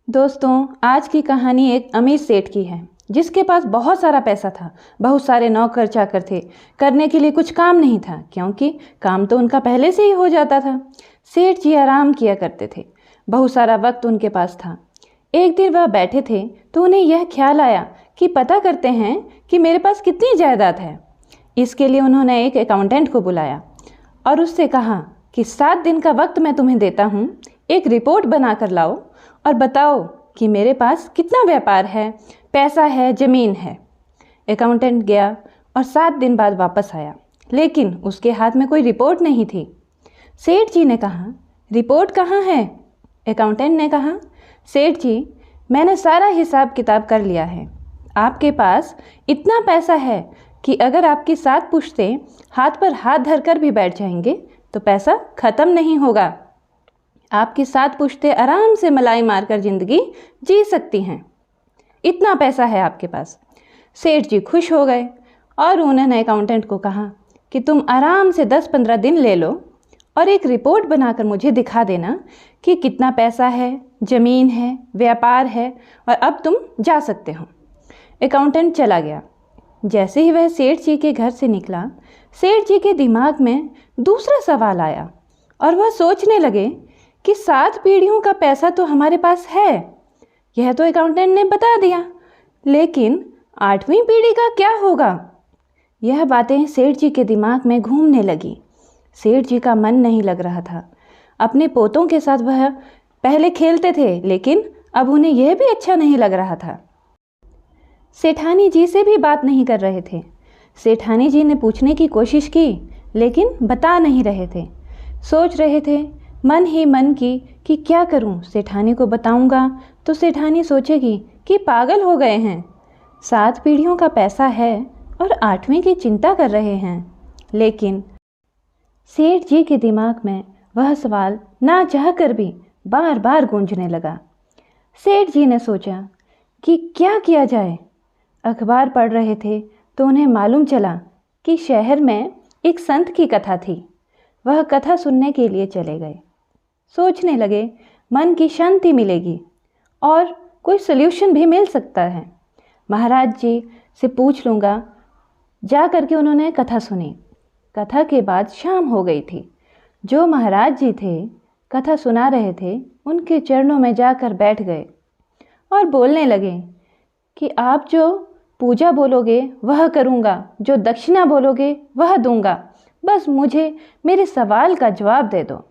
दोस्तों, आज की कहानी एक अमीर सेठ की है जिसके पास बहुत सारा पैसा था। बहुत सारे नौकर चाकर थे। करने के लिए कुछ काम नहीं था क्योंकि काम तो उनका पहले से ही हो जाता था। सेठ जी आराम किया करते थे। बहुत सारा वक्त उनके पास था। एक दिन वह बैठे थे तो उन्हें यह ख्याल आया कि पता करते हैं कि मेरे पास कितनी जायदाद है। इसके लिए उन्होंने एक अकाउंटेंट को बुलाया और उससे कहा कि 7 दिन का वक्त मैं तुम्हें देता हूँ, एक रिपोर्ट बना कर लाओ और बताओ कि मेरे पास कितना व्यापार है, पैसा है, ज़मीन है। अकाउंटेंट गया और 7 दिन बाद वापस आया, लेकिन उसके हाथ में कोई रिपोर्ट नहीं थी। सेठ जी ने कहा, रिपोर्ट कहाँ है? अकाउंटेंट ने कहा, सेठ जी, मैंने सारा हिसाब किताब कर लिया है। आपके पास इतना पैसा है कि अगर आपकी 7 पुश्तें हाथ पर हाथ धरकर भी बैठ जाएंगे तो पैसा ख़त्म नहीं होगा। आपकी 7 पुश्तें आराम से मलाई मारकर ज़िंदगी जी सकती हैं। इतना पैसा है आपके पास। सेठ जी खुश हो गए और उन्होंने अकाउंटेंट को कहा कि तुम आराम से 10-15 दिन ले लो और एक रिपोर्ट बनाकर मुझे दिखा देना कि कितना पैसा है, ज़मीन है, व्यापार है और अब तुम जा सकते हो। अकाउंटेंट चला गया। जैसे ही वह सेठ जी के घर से निकला, सेठ जी के दिमाग में दूसरा सवाल आया और वह सोचने लगे कि 7 पीढ़ियों का पैसा तो हमारे पास है, यह तो अकाउंटेंट ने बता दिया, लेकिन 8वीं पीढ़ी का क्या होगा? यह बातें सेठ जी के दिमाग में घूमने लगी। सेठ जी का मन नहीं लग रहा था। अपने पोतों के साथ वह पहले खेलते थे, लेकिन अब उन्हें यह भी अच्छा नहीं लग रहा था। सेठानी जी से भी बात नहीं कर रहे थे। सेठानी जी ने पूछने की कोशिश की, लेकिन बता नहीं रहे थे। सोच रहे थे मन ही मन की कि क्या करूं, सेठानी को बताऊंगा तो सेठानी सोचेगी कि पागल हो गए हैं। 7 पीढ़ियों का पैसा है और 8वीं की चिंता कर रहे हैं। लेकिन सेठ जी के दिमाग में वह सवाल ना चाहकर भी बार बार गूंजने लगा। सेठ जी ने सोचा कि क्या किया जाए। अखबार पढ़ रहे थे तो उन्हें मालूम चला कि शहर में एक संत की कथा थी। वह कथा सुनने के लिए चले गए। सोचने लगे मन की शांति मिलेगी और कोई सल्यूशन भी मिल सकता है। महाराज जी से पूछ लूँगा। जा करके उन्होंने कथा सुनी। कथा के बाद शाम हो गई थी। जो महाराज जी थे कथा सुना रहे थे, उनके चरणों में जाकर बैठ गए और बोलने लगे कि आप जो पूजा बोलोगे वह करूँगा, जो दक्षिणा बोलोगे वह दूंगा, बस मुझे मेरे सवाल का जवाब दे दो।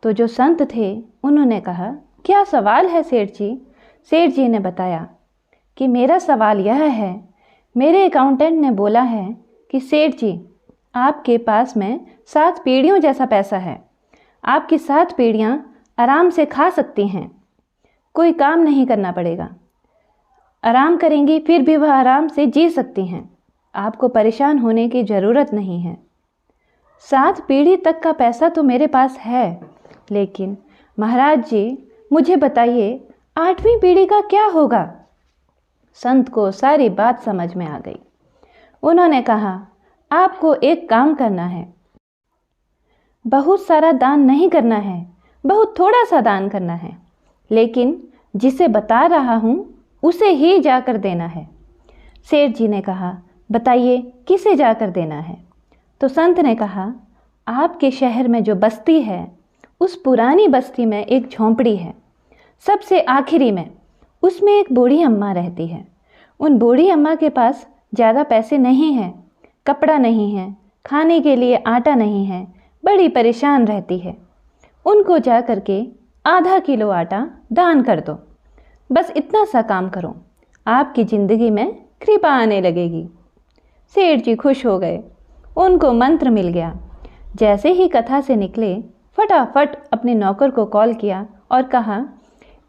तो जो संत थे उन्होंने कहा, क्या सवाल है सेठ जी? सेठ जी ने बताया कि मेरा सवाल यह है, मेरे अकाउंटेंट ने बोला है कि सेठ जी आपके पास में 7 पीढ़ियों जैसा पैसा है। आपकी 7 पीढ़ियाँ आराम से खा सकती हैं, कोई काम नहीं करना पड़ेगा। आराम करेंगी फिर भी वह आराम से जी सकती हैं। आपको परेशान होने की ज़रूरत नहीं है। 7 पीढ़ी तक का पैसा तो मेरे पास है, लेकिन महाराज जी मुझे बताइए 8वीं पीढ़ी का क्या होगा? संत को सारी बात समझ में आ गई। उन्होंने कहा, आपको एक काम करना है, बहुत सारा दान नहीं करना है, बहुत थोड़ा सा दान करना है, लेकिन जिसे बता रहा हूँ उसे ही जाकर देना है। सेठ जी ने कहा, बताइए किसे जाकर देना है? तो संत ने कहा, आपके शहर में जो बस्ती है उस पुरानी बस्ती में एक झोंपड़ी है, सबसे आखिरी में। उसमें एक बूढ़ी अम्मा रहती है। उन बूढ़ी अम्मा के पास ज़्यादा पैसे नहीं हैं, कपड़ा नहीं है, खाने के लिए आटा नहीं है, बड़ी परेशान रहती है। उनको जा कर के आधा किलो आटा दान कर दो। बस इतना सा काम करो, आपकी ज़िंदगी में कृपा आने लगेगी। सेठ जी खुश हो गए। उनको मंत्र मिल गया। जैसे ही कथा से निकले, फटाफट अपने नौकर को कॉल किया और कहा,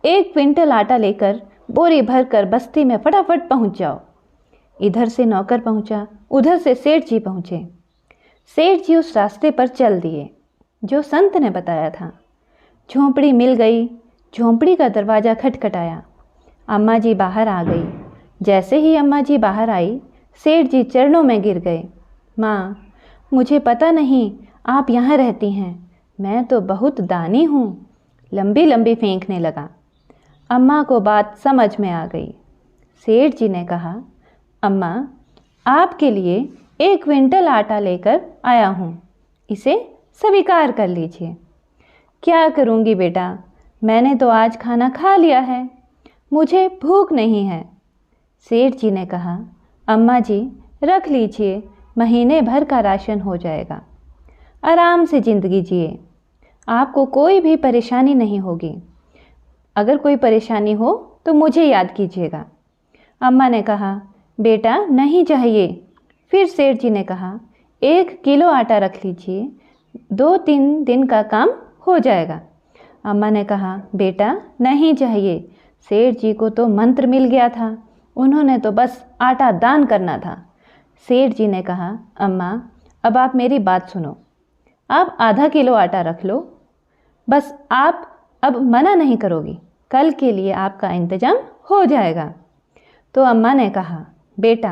1 क्विंटल आटा लेकर बोरी भर कर बस्ती में फटाफट पहुंच जाओ। इधर से नौकर पहुंचा, उधर से सेठ जी पहुंचे। सेठ जी उस रास्ते पर चल दिए जो संत ने बताया था। झोंपड़ी मिल गई। झोंपड़ी का दरवाज़ा खटखटाया। अम्मा जी बाहर आ गई। जैसे ही अम्मा जी बाहर आई, सेठ जी चरणों में गिर गए। माँ, मुझे पता नहीं आप यहाँ रहती हैं, मैं तो बहुत दानी हूँ। लंबी लंबी फेंकने लगा। अम्मा को बात समझ में आ गई। सेठ जी ने कहा, अम्मा, आपके लिए 1 क्विंटल आटा लेकर आया हूँ, इसे स्वीकार कर लीजिए। क्या करूँगी बेटा, मैंने तो आज खाना खा लिया है, मुझे भूख नहीं है। सेठ जी ने कहा, अम्मा जी रख लीजिए, महीने भर का राशन हो जाएगा। आराम से ज़िंदगी जिए, आपको कोई भी परेशानी नहीं होगी। अगर कोई परेशानी हो तो मुझे याद कीजिएगा। अम्मा ने कहा, बेटा नहीं चाहिए। फिर सेठ जी ने कहा, 1 किलो आटा रख लीजिए, 2-3 दिन का काम हो जाएगा। अम्मा ने कहा, बेटा नहीं चाहिए। सेठ जी को तो मंत्र मिल गया था, उन्होंने तो बस आटा दान करना था। सेठ जी ने कहा, अम्मा अब आप मेरी बात सुनो, आप आधा किलो आटा रख लो, बस आप अब मना नहीं करोगी, कल के लिए आपका इंतज़ाम हो जाएगा। तो अम्मा ने कहा, बेटा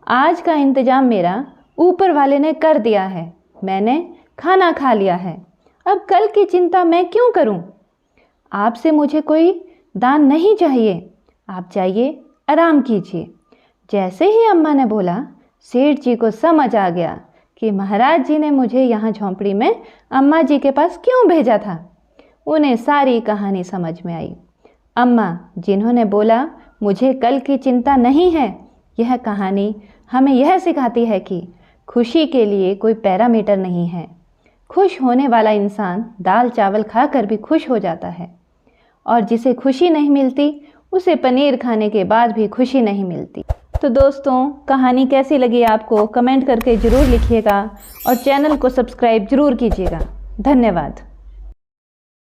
आज का इंतज़ाम मेरा ऊपर वाले ने कर दिया है, मैंने खाना खा लिया है, अब कल की चिंता मैं क्यों करूं? आपसे मुझे कोई दान नहीं चाहिए, आप जाइए आराम कीजिए। जैसे ही अम्मा ने बोला, सेठ जी को समझ आ गया कि महाराज जी ने मुझे यहाँ झोंपड़ी में अम्मा जी के पास क्यों भेजा था। उन्हें सारी कहानी समझ में आई। अम्मा जिन्होंने बोला मुझे कल की चिंता नहीं है, यह कहानी हमें यह सिखाती है कि खुशी के लिए कोई पैरामीटर नहीं है। खुश होने वाला इंसान दाल चावल खाकर भी खुश हो जाता है, और जिसे खुशी नहीं मिलती उसे पनीर खाने के बाद भी खुशी नहीं मिलती। तो दोस्तों, कहानी कैसी लगी आपको कमेंट करके ज़रूर लिखिएगा और चैनल को सब्सक्राइब ज़रूर कीजिएगा। धन्यवाद।